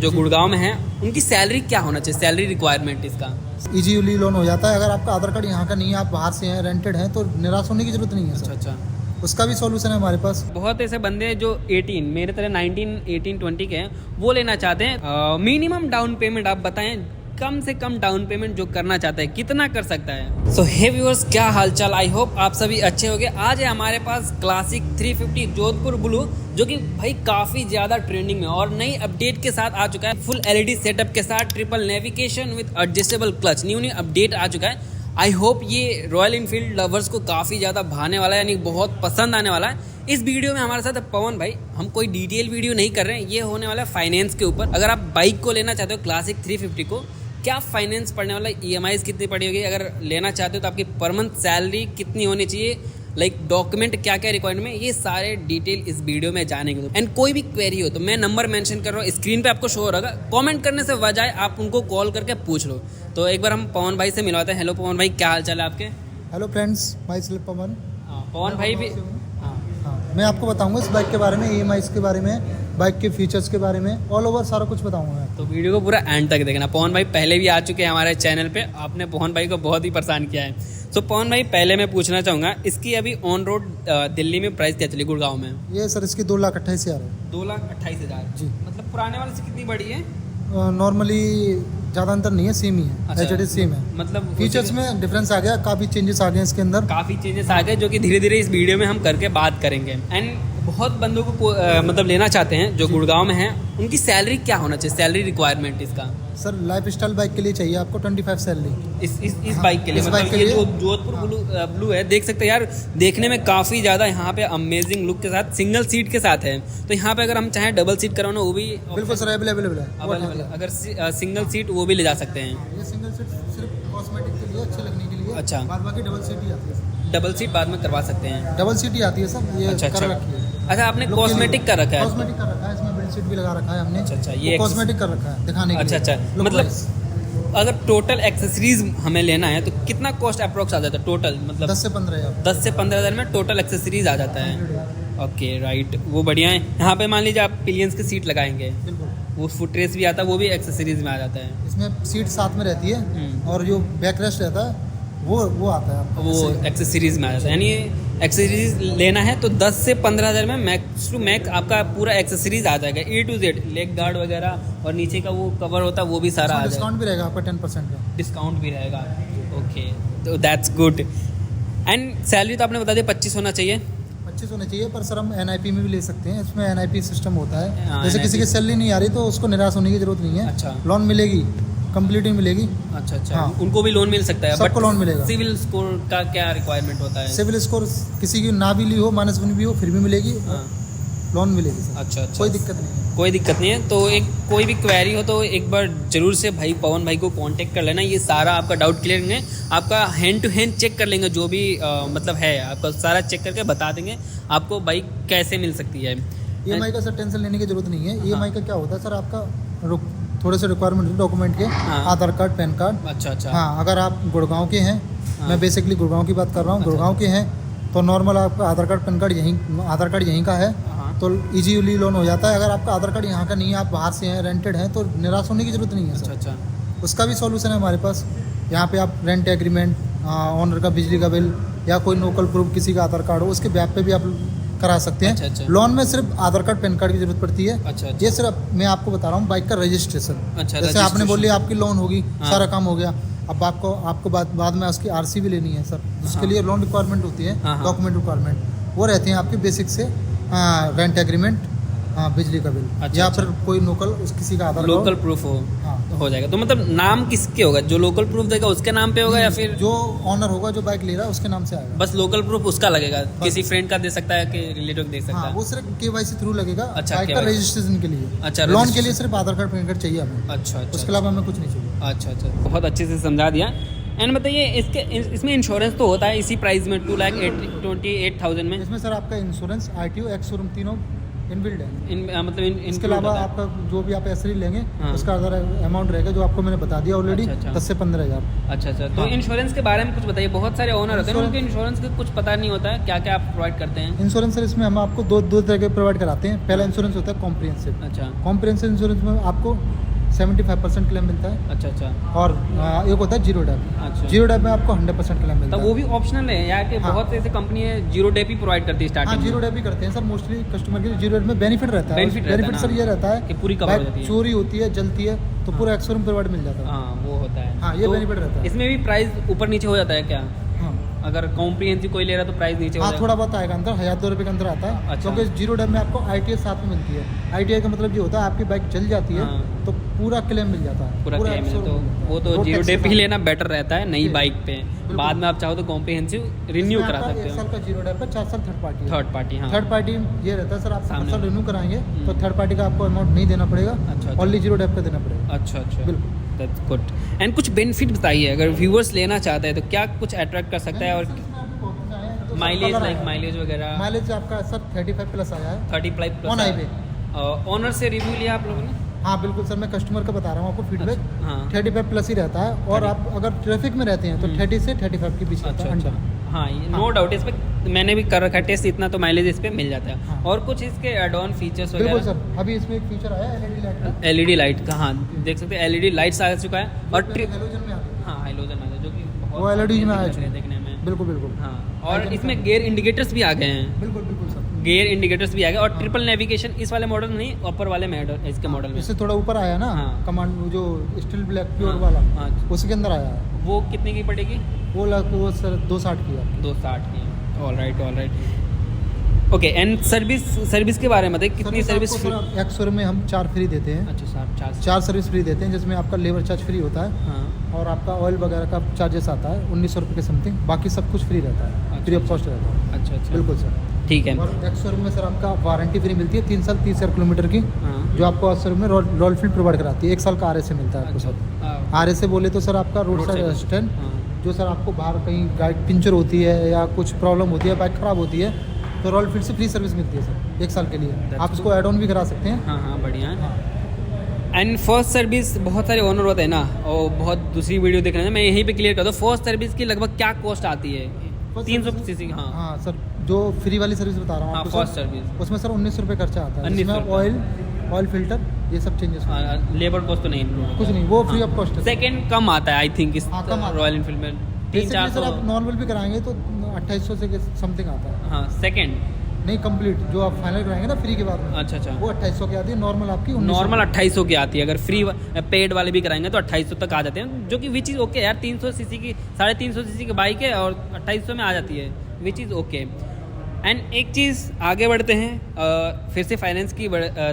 जो गुड़गांव में है उनकी सैलरी क्या होना चाहिए, सैलरी रिक्वायरमेंट इसका? इजीली लोन हो जाता है। अगर आपका आधार कार्ड यहाँ का नहीं है, आप बाहर से हैं, रेंटेड हैं, तो निराश होने की जरूरत नहीं है सर। अच्छा, उसका भी सॉल्यूशन है हमारे पास। बहुत ऐसे बंदे हैं जो 18 मेरे तरह 19, 18, 20 के हैं, वो लेना चाहते हैं। मिनिमम डाउन पेमेंट आप बताएं, कम से कम डाउन पेमेंट जो करना चाहता है कितना कर सकता है? सो हे व्यूअर्स, क्या हालचाल? आई होप आप सभी अच्छे होंगे। आज है हमारे पास क्लासिक 350 जोधपुर ब्लू, जो कि भाई काफ़ी ज़्यादा ट्रेंडिंग में और नई अपडेट के साथ आ चुका है। फुल LED सेटअप के साथ, triple navigation with adjustable clutch, new update आ चुका है। आई होप ये रॉयल इनफील्ड लवर्स को काफ़ी ज़्यादा भाने वाला है, यानी बहुत पसंद आने वाला है। इस वीडियो में हमारे साथ पवन भाई, हम कोई डिटेल वीडियो नहीं कर रहे हैं, ये होने वाला है फाइनेंस के ऊपर। अगर आप बाइक को लेना चाहते हो क्लासिक 350 को, क्या फाइनेंस पड़ने वाला है, EMIs कितनी पड़ी होगी, अगर लेना चाहते हो तो आपकी पर मंथ सैलरी कितनी होनी चाहिए, लाइक डॉक्यूमेंट क्या क्या रिक्वायरमेंट में, ये सारे डिटेल इस वीडियो में जानेंगे। एंड कोई भी क्वेरी हो तो मैं नंबर मेंशन कर रहा हूँ, स्क्रीन पे आपको शो हो रहा, कमेंट करने से बजाय आप उनको कॉल करके पूछ लो। तो एक बार हम पवन भाई से मिलवाते हैं। हेलो पवन भाई, क्या हाल चाल है आपके? हेलो फ्रेंड्स, माई सेल्फ पवन। पवन भाई भी मैं आपको बताऊंगा इस बाइक के बारे में, EMIs के बारे में, बाइक के फीचर्स के बारे में, ऑल ओवर सारा कुछ बताऊंगा मैं। तो वीडियो को पूरा एंड तक देखना। पवन भाई पहले भी आ चुके हैं हमारे चैनल पे, आपने पवन भाई को बहुत ही परेशान किया है। तो पवन भाई, पहले मैं पूछना चाहूँगा, इसकी अभी ऑन रोड दिल्ली में प्राइस क्या चली गुड़गांव में? ये सर इसकी 2,28,000 है। 2,28,000 जी। मतलब पुराने वाले से कितनी बड़ी है? नॉर्मली ज़्यादा अंतर नहीं है, सेम ही है। अच्छा, HD सेम है, मतलब फीचर्स में डिफरेंस आ गया, काफ़ी चेंजेस आ गए इसके अंदर। काफ़ी चेंजेस आ गए, जो कि धीरे धीरे इस वीडियो में हम करके बात करेंगे। एंड बहुत बंदों को मतलब लेना चाहते हैं जो गुड़गांव में हैं, उनकी सैलरी क्या होना चाहिए, सैलरी रिक्वायरमेंट इसका? सर लाइफ स्टाइल बाइक के लिए चाहिए आपको 25 सैलरी। इस बाइक के लिए, मतलब ये जो जोधपुर ब्लू है, देख सकते हैं यार, देखने में काफ़ी ज़्यादा यहाँ पे अमेजिंग लुक के साथ, सिंगल सीट के साथ है। तो यहाँ पे अगर हम चाहें डबल सीट करवाना, वो भी बिल्कुल सर अवेलेबल है। अगर सिंगल सीट वो भी ले जा सकते हैं। ये सिंगल सीट सिर्फ कॉस्मेटिक के लिए, अच्छे लगने के लिए। अच्छा, बाद बाकी डबल सीट ही आती है। डबल सीट बाद में करवा सकते हैं। डबल सीट ही आती है सर, ये अच्छा कर रखी है। अच्छा, आपने कॉस्मेटिक कर रखा है? कॉस्मेटिक कर रखा है, इसमें बेड सीट भी लगा रखा है हमने। अच्छा, ये कॉस्मेटिक कर रखा है दिखाने के लिए। अच्छा, मतलब अगर टोटल एक्सेसरीज हमें लेना है तो कितना कॉस्ट अप्रोक्स आ जाता है टोटल? मतलब 10 से 15 हज़ार। 10 से 15 हज़ार में टोटल एक्सेसरीज आ जाता है। ओके राइट, वो बढ़िया है। यहाँ पे मान लीजिए आप पिलियंस की सीट लगाएंगे, बिल्कुल, वो फुट रेस्ट भी आता है, वो भी एक्सेसरीज में आ जाता है। इसमें सीट साथ में रहती है और जो बैक रेस्ट रहता है वो आता है आपको, वो एक्सेसरीज में आ जाता है। यानी एक्सेसरीज लेना है तो 10 से 15 हज़ार में मैक्स टू मैक्स आपका पूरा एक्सेसरीज आ जाएगा, A to Z, leg guard वगैरह और नीचे का वो कवर होता है, वो भी सारा आ जाएगा। डिस्काउंट भी रहेगा आपका 10% का। डिस्काउंट भी रहेगा। ओके, तो दैट्स गुड। एंड सैलरी तो आपने बता दिया 25 होना चाहिए। 25 होना चाहिए, पर सर हम NIP में भी ले सकते हैं। इसमें NIP सिस्टम होता है। हाँ, जैसे NIP। किसी की सैलरी नहीं आ रही तो उसको निराश होने की जरूरत नहीं है। अच्छा, लोन मिलेगी, कंप्लीटली मिलेगी। अच्छा, हाँ। उनको भी लोन मिल सकता है? सबको लोन मिलेगा। सिविल स्कोर का क्या रिक्वायरमेंट होता है? सिविल स्कोर किसी की ना भी ली हो, -1 भी हो, फिर भी मिलेगी, हाँ। लोन मिलेगी सर। अच्छा, कोई दिक्कत नहीं है। कोई दिक्कत नहीं है। तो एक कोई भी क्वेरी हो तो एक बार जरूर से भाई पवन भाई को कांटेक्ट कर लेना, ये सारा आपका डाउट क्लियर करेंगे, आपका हैंड टू हैंड चेक कर लेंगे, जो भी मतलब है आपका सारा चेक करके बता देंगे आपको बाइक कैसे मिल सकती है। EMI का सर टेंशन लेने की जरूरत नहीं है। EMI का क्या होता है सर, आपका थोड़े से रिक्वायरमेंट डॉक्यूमेंट के, हाँ। आधार कार्ड, पैन कार्ड। अच्छा, हाँ, अगर आप गुड़गांव के हैं, हाँ। मैं बेसिकली गुड़गांव की बात कर रहा हूँ। अच्छा। गुड़गांव के हैं तो नॉर्मल आपका आधार कार्ड, पैन कार्ड आधार कार्ड यहीं का है, हाँ। तो इजीली लोन हो जाता है। अगर आपका आधार कार्ड यहाँ का नहीं है, आप बाहर से हैं, रेंटेड हैं, तो निराश होने की जरूरत नहीं है सर। अच्छा, उसका भी सॉल्यूशन है हमारे पास। यहाँ पे आप रेंट एग्रीमेंट, ऑनर का बिजली का बिल या कोई लोकल प्रूफ किसी का आधार कार्ड हो, उसके ब्याज पे भी आप करा सकते हैं। अच्छा। लोन में सिर्फ आधार कार्ड, पैन कार्ड की जरूरत पड़ती है। अच्छा। ये सिर्फ मैं आपको बता रहा हूँ बाइक का रजिस्ट्रेशन। अच्छा, जैसे आपने बोली आपकी लोन होगी, हाँ। सारा काम हो गया, अब आपको बाद में उसकी RC भी लेनी है सर, जिसके हाँ। लिए लोन रिक्वायरमेंट होती है, हाँ। डॉक्यूमेंट रिक्वायरमेंट, वो रहते हैं आपके बेसिक से, रेंट एग्रीमेंट, बिजली का बिल, अच्छा, या अच्छा। फिर कोई किसी का आधार लोकल प्रूफ हो जाएगा। तो मतलब नाम किसके होगा, जो लोकल प्रूफ देगा उसके नाम पे होगा या फिर जो ऑनर होगा, जो बाइक ले रहा है उसके नाम से आएगा? बस लोकल प्रूफ उसका लगेगा, किसी फ्रेंड का दे सकता है कि रिलेटिव दे सकता हाँ, है? वो सिर्फ KYC थ्रू लगेगा। अच्छा, बाइक का KYC रजिस्ट्रेशन के लिए। अच्छा, लोन के registration। लिए सिर्फ आधार कार्ड, पैन कार्ड चाहिए हमें। अच्छा, उसके अलावा हमें कुछ नहीं चाहिए। अच्छा, बहुत अच्छे से समझा दिया। एंड बताइए इसमें इंश्योरेंस तो होता है इसी प्राइस में 2,28,000 में? इसमें सर आपका इंश्योरेंस, RTO, एक्स शोरूम तीनों इनबिल्ड है। मतलब इसके अलावा आपका जो भी आप एसरी लेंगे हाँ। उसका अदर अमाउंट रहेगा जो आपको मैंने बता दिया ऑलरेडी, अच्छा। 10 से 15,000। अच्छा। तो हाँ। इंश्योरेंस के बारे में कुछ बताइए। बहुत सारे ओनर होते हैं ना, इंश्योरेंस- उनके इंश्योरेंस का कुछ पता नहीं होता है, क्या क्या आप प्रोवाइड करते हैं? इंश्योरेंस सर इसमें हम आपको दो तरह के प्रोवाइड कराते हैं। पहला इंश्योरेंस होता है कॉम्प्रिहेंसिव। अच्छा। कॉम्प्रिहेंसिव इंश्योरेंस में आपको 75% क्लेम मिलता है, अच्छा। और एक होता है जीरो डेप। अच्छा। जीरो डेप में आपको 100% क्लेम मिलता तब है। वो भी ऑप्शनल है या कि हाँ। बहुत ऐसे कंपनी है जीरो डे भी प्रोवाइड करती है हाँ, स्टार्टिंग जीरो डेप भी करते हैं सर मोस्टली कस्टमर के। जीरो डेप में बेनिफिट रहता है। Benefit रहता है बेनिफिट सर ना, ये रहता है कि पूरी cover हो बाइक जाती है। चोरी होती है, जलती है तो पूरा एक्सोरूम प्रोवाइड मिल जाता है। हाँ, वो होता है। हाँ, ये तो benefit रहता है। इसमें भी प्राइस ऊपर नीचे हो जाता है क्या? हाँ, अगर कॉम्प्रिहेंसिव कोई ले रहा है तो प्राइस नीचे हो हाँ जाएगा? थोड़ा बहुत आएगा अंदर, 1,000-2 रुपये के अंदर आता है। अच्छा। क्योंकि जीरो डेप में आपको ITI साथ में मिलती है। ITI का मतलब ये होता है आपकी बाइक जल जाती है हाँ। तो पूरा क्लेम मिल जाता है। पूरा क्लेम है, एक्सोरूम तो मिल जाता है। वो तो रोड जीरो टैक्स डे के पे ही साथ। लेना बेटर रहता है नई जी, बाइक पे। बिल्कुल। बाद में आप चाहो तो कॉम्प्रिहेंसिव रिन्यू इसमें करा आपका सकते 1 साल हो। का जीरो डेप है, 4 साल थर्ड पार्टी है। थर्ड पार्टी, हाँ। थर्ड पार्टी ये रहता है सर, आप हर सामने। साल रिन्यू कराएंगे हम्म। तो थर्ड पार्टी का आपको अमाउंट नहीं देना पड़ेगा। अच्छा। ओनली जीरो डेप का देना पड़ेगा। अच्छा। बिल्कुल। That's good. एंड कुछ बेनिफिट बताइए, अगर व्यूअर्स लेना चाहते हैं तो क्या कुछ अट्रैक्ट कर सकता है? और माइलेज, लाइक माइलेज वगैरह? माइलेज आपका सर 35 प्लस आया है 35 प्लस ऑन हाईवे। ओनर से रिव्यू लिया आप लोगों ने? हाँ बिल्कुल सर, मैं कस्टमर का बता रहा हूँ आपको फीडबैक। अच्छा, हाँ। 35 प्लस ही रहता है, और आप अगर ट्रैफिक में रहते हैं तो 30 से 35 के बीच रहता है अच्छा। अंडर। हाँ, नो डाउट, इस पे मैंने भी कर रखा है टेस्ट, इतना तो माइलेज इस पे मिल जाता है। हाँ। और कुछ इसके एड ऑन फीचर्स बिल्कुल वगैरह? सर, अभी इसमें एक फीचर आया है LED लाइट का। LED लाइट का, हाँ देख सकते हैं LED लाइट्स आ चुका है। और हेलोजन में आती है। हाँ, हाइलोजन में जो कि बहुत वो LED में आ लग रहे चुका हैं है। देखने में। बिल्कुल बिल्कुल। हाँ, और Icon इसमें का- गियर इंडिकेटर्स भी आ गए हैं। बिल्कुल बिल्कुल सर। गियर इंडिकेटर्स भी आ गए, और हाँ। ट्रिपल नेविगेशन इस वाले मॉडल में नहीं, ऊपर वाले मॉडल, इसके मॉडल में। इससे थोड़ा ऊपर आया ना, हाँ। कमांड जो स्टील ब्लैक प्योर हाँ, वाला, हाँ। उसके अंदर आया है। वो कितने की पड़ेगी? वो सर 260 की है। 260 की। All right. Okay, and service के बारे में बताइए, कितनी सर्विस फ्री? एक्सोरूम में हम 4 फ्री देते हैं। अच्छा, 4 4 सर्विस फ्री देते हैं, जिसमें आपका लेबर चार्ज फ्री होता है, हाँ। और आपका ऑयल वगैरह का चार्जेस आता है 1900 रुपये के समथिंग। बाकी सब कुछ फ्री रहता है, अच्छा, फ्री ऑफ कॉस्ट रहता है। अच्छा। बिल्कुल सर। ठीक है। और एक्सोरूम में सर आपका वारंटी फ्री मिलती है 3 साल 30,000 किलोमीटर की, हाँ। जो आपको एक्सोरूम में रॉयल फील्ड प्रोवाइड कराती है। 1 साल का RSA मिलता है आपको अच्छा, साथ। हाँ। RSA बोले तो सर आपका रोड साइड side असिस्टेंट, हाँ। जो सर आपको बाहर कहीं गाड़ी पंचर होती है या कुछ प्रॉब्लम होती है, बाइक ख़राब होती है, तो रॉयल फील्ड से फ्री सर्विस मिलती है सर 1 साल के लिए। That's आप इसको ऐड ऑन भी करा सकते हैं। हाँ, बढ़िया है। हाँ। एंड फर्स्ट सर्विस, बहुत सारे ओनर होते हैं ना, और बहुत दूसरी वीडियो देख रहे हैं, मैं यहीं पे क्लियर कर दूँ, फर्स्ट सर्विस की लगभग क्या कॉस्ट आती है? 300 सीसी। हाँ। हाँ सर, जो फ्री वाली सर्विस बता रहा हूँ हाँ, आपको फर्स्ट सर, सर्विस उसमें सर 1900 रुपये खर्चा आता है। 1900 इसमें ऑयल फिल्टर ये सब चेंजेस लेबर कॉस्ट तो नहीं include कुछ होता है। नहीं, वो फ्री हाँ। ऑफ कॉस्ट है। सेकंड कम आता है आई थिंक इस हाँ, कम आता है। रॉयल इनफील्ड में, बेसिकली सर 300-400। आप नॉर्मल भी कराएंगे तो 2800 से समथिंग आता है। हाँ, सेकंड। नहीं, कंप्लीट जो आप फाइनल कराएंगे ना फ्री के बाद में, अच्छा। वो 2800 की आती है। नॉर्मल आपकी 1900। नॉर्मल 2800 की आती है, अगर फ्री पेड वाले भी कराएंगे तो 2800 तक आ जाते हैं, जो कि विच इज़ ओके यार। 300 सीसी की, 350 सीसी की बाइक है और 2800 में आ जाती है, विच इज़ ओके। एंड एक चीज़ आगे बढ़ते हैं, फिर से फाइनेंस की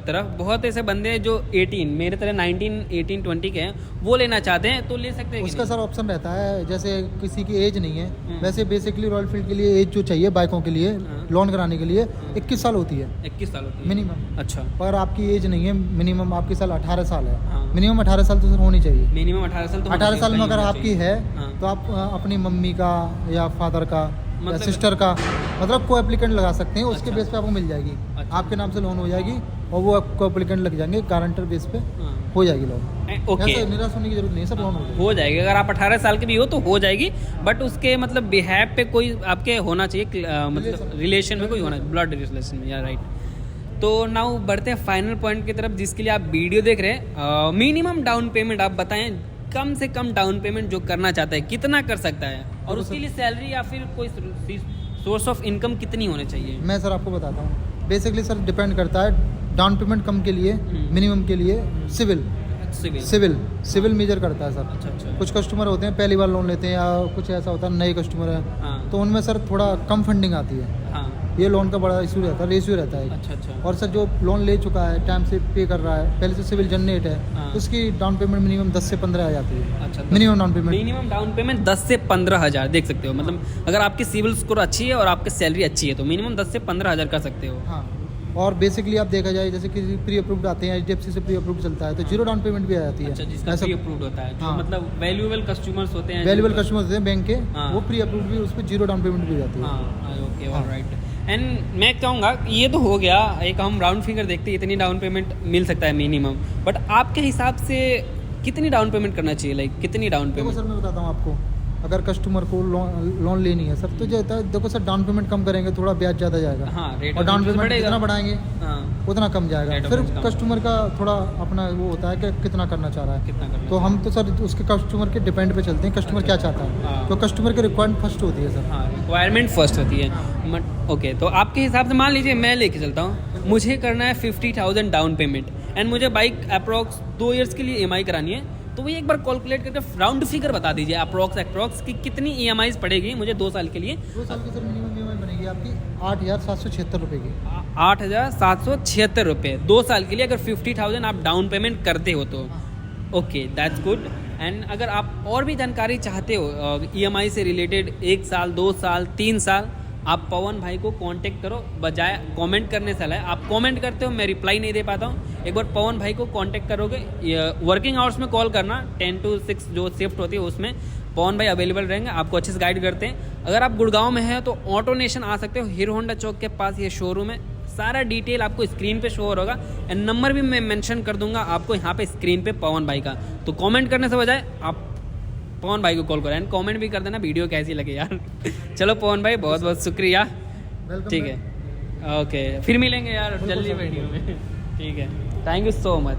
तरफ। बहुत ऐसे बंदे हैं जो 18 मेरे तरह 19, 18, 20 के हैं, वो लेना चाहते हैं तो ले सकते हैं कि उसका नहीं? सर ऑप्शन रहता है, जैसे किसी की एज नहीं है, हम्म। वैसे बेसिकली रॉयल फील्ड के लिए एज जो चाहिए बाइकों के लिए हाँ। लोन कराने के लिए 21 साल होती है 21 साल होती है मिनिमम। अच्छा। पर आपकी एज नहीं है, मिनिमम आपकी साल 18 साल है। हाँ। मिनिमम 18 साल तो सर होनी चाहिए। मिनिमम 18 साल तो होना 18 चाहिए, साल में कहीं अगर होना आपकी चाहिए। है हाँ। तो आप अपनी मम्मी का या फादर का या मतलब- सिस्टर का, मतलब को एप्लीकेंट लगा सकते हैं, उसके अच्छा। बेस पे आपको मिल जाएगी। अच्छा। आपके नाम से लोन हो जाएगी, और वो को एप्लीकेंट लग जाएंगे, गारंटर बेस पे हाँ। हो जाएगी लोन। ओके, ऐसे निराश होने की जरूरत नहीं है सर, लोन हो जाएगी। हो जाएगी। अगर आप 18 साल के भी हो तो हो जाएगी, बट उसके मतलब बिहेव पे कोई आपके होना चाहिए, मतलब रिलेशन में कोई होना, ब्लड रिलेशन में, या राइट। तो नाउ बढ़ते हैं फाइनल पॉइंट की तरफ, जिसके लिए आप वीडियो देख रहे हैं। मिनिमम डाउन पेमेंट आप बताएं, कम से कम डाउन पेमेंट जो करना चाहता है कितना कर सकता है, और उसके लिए सैलरी या फिर कोई सोर्स ऑफ इनकम कितनी होनी चाहिए? मैं सर आपको बताता हूँ। बेसिकली सर डिपेंड करता है डाउन पेमेंट कम के लिए, मिनिमम के लिए सिविल मेजर करता है सर। अच्छा। कुछ कस्टमर होते हैं पहली बार लोन लेते हैं, या कुछ ऐसा होता है नए कस्टमर है, हाँ। तो उनमें सर थोड़ा कम फंडिंग आती है। हाँ। ये लोन का बड़ा इशू रहता है, रेशियो रहता है। अच्छा। और सर जो लोन ले चुका है, टाइम से पे कर रहा है, पहले से सिविल जनरेट है, हाँ। उसकी डाउन पेमेंट मिनिमम 10 से 15 आ जाती है। अच्छा, minimum down payment. Minimum down payment 10 से 15 हज़ार, देख सकते हो। मतलब अगर आपकी सिविल स्कोर अच्छी है और आपकी सैलरी अच्छी है तो मिनिमम 10 से 15 हज़ार कर सकते हो। हाँ, और बेसिकली आप देखा जाए, जैसे किसी प्री अप्रूव्ड आते हैं, HDFC से प्री अप्रूव्ड चलता है, तो जीरो डाउन पेमेंट भी आ जाती है। अच्छा, जिसका ऐसा प्री अप्रूव्ड होता है, जो हाँ। मतलब वैल्यूएबल कस्टमर्स होते हैं, वैल्यूबल कस्टमर होते हैं बैंक के, हाँ। वो प्री अप्रूव्ड भी, उस पर जीरो डाउन पेमेंट भी हो जाती है। हाँ, ओके, हाँ। ऑलराइट। एंड मैं कहूँगा ये तो हो गया, एक हम राउंड फिगर देखते हैं इतनी डाउन पेमेंट मिल सकता है मिनिमम, बट आपके हिसाब से कितनी डाउन पेमेंट करना चाहिए, लाइक कितनी डाउन देखो पेमेंट? सर मैं बताता हूँ आपको, अगर कस्टमर को लोन लेनी है सर तो जो होता है, देखो सर डाउन पेमेंट कम करेंगे थोड़ा ब्याज ज़्यादा जाएगा, हाँ, रेट और डाउन ऑफ इंटरेस्ट पेमेंट बढ़ेगा। जितना बढ़ाएंगे हाँ, उतना कम Rate जाएगा। of फिर interest कम। कस्टमर का थोड़ा अपना वो होता है कि कितना करना चाह रहा है, कितना करना तो हम तो सर उसके कस्टमर के डिपेंड पे चलते हैं, कस्टमर क्या चाहता हाँ। है, तो कस्टमर की रिक्वायरमेंट फर्स्ट होती है सर। हाँ, रिक्वायरमेंट फर्स्ट होती है। ओके, तो आपके हिसाब से मान लीजिए मैं लेके चलता हूँ, मुझे करना है 50,000 डाउन पेमेंट एंड मुझे बाइक अप्रॉक्स 2 इयर्स के लिए EMI करानी है, तो वही एक बार कैलकुलेट करके राउंड फिगर बता दीजिए अप्रॉक्स कि कितनी EMI पड़ेगी मुझे 2 साल के लिए। 2 साल की सर मिनिमम EMI बनेगी आपकी 8,776 रुपये की। 8,776 रुपये 2 साल के लिए, अगर 50,000 आप डाउन पेमेंट करते हो तो। Okay, that's good. एंड अगर आप और भी जानकारी चाहते हो EMI से रिलेटेड 1 साल 2 साल 3 साल, आप पवन भाई को कांटेक्ट करो, बजाय कमेंट करने से। आप कमेंट करते हो, मैं रिप्लाई नहीं दे पाता हूँ, एक बार पवन भाई को कांटेक्ट करोगे, वर्किंग आवर्स में कॉल करना, 10 to 6 जो शिफ्ट होती है उसमें पवन भाई अवेलेबल रहेंगे, आपको अच्छे से गाइड करते हैं। अगर आप गुड़गांव में हैं तो ऑटो नेशन आ सकते हो, हीरो होंडा चौक के पास ये शोरूम है, सारा डिटेल आपको स्क्रीन पे शो होगा एंड नंबर भी मैं मेंशन कर दूंगा आपको यहाँ पे स्क्रीन पे पवन भाई का। तो कमेंट करने से बजाय आप पवन भाई को कॉल करो एंड कमेंट भी कर देना वीडियो कैसी लगे यार। चलो पवन भाई बहुत बहुत शुक्रिया, वेलकम ठीक है, ओके, फिर मिलेंगे यार जल्दी वीडियो में, ठीक है, थैंक यू सो मच।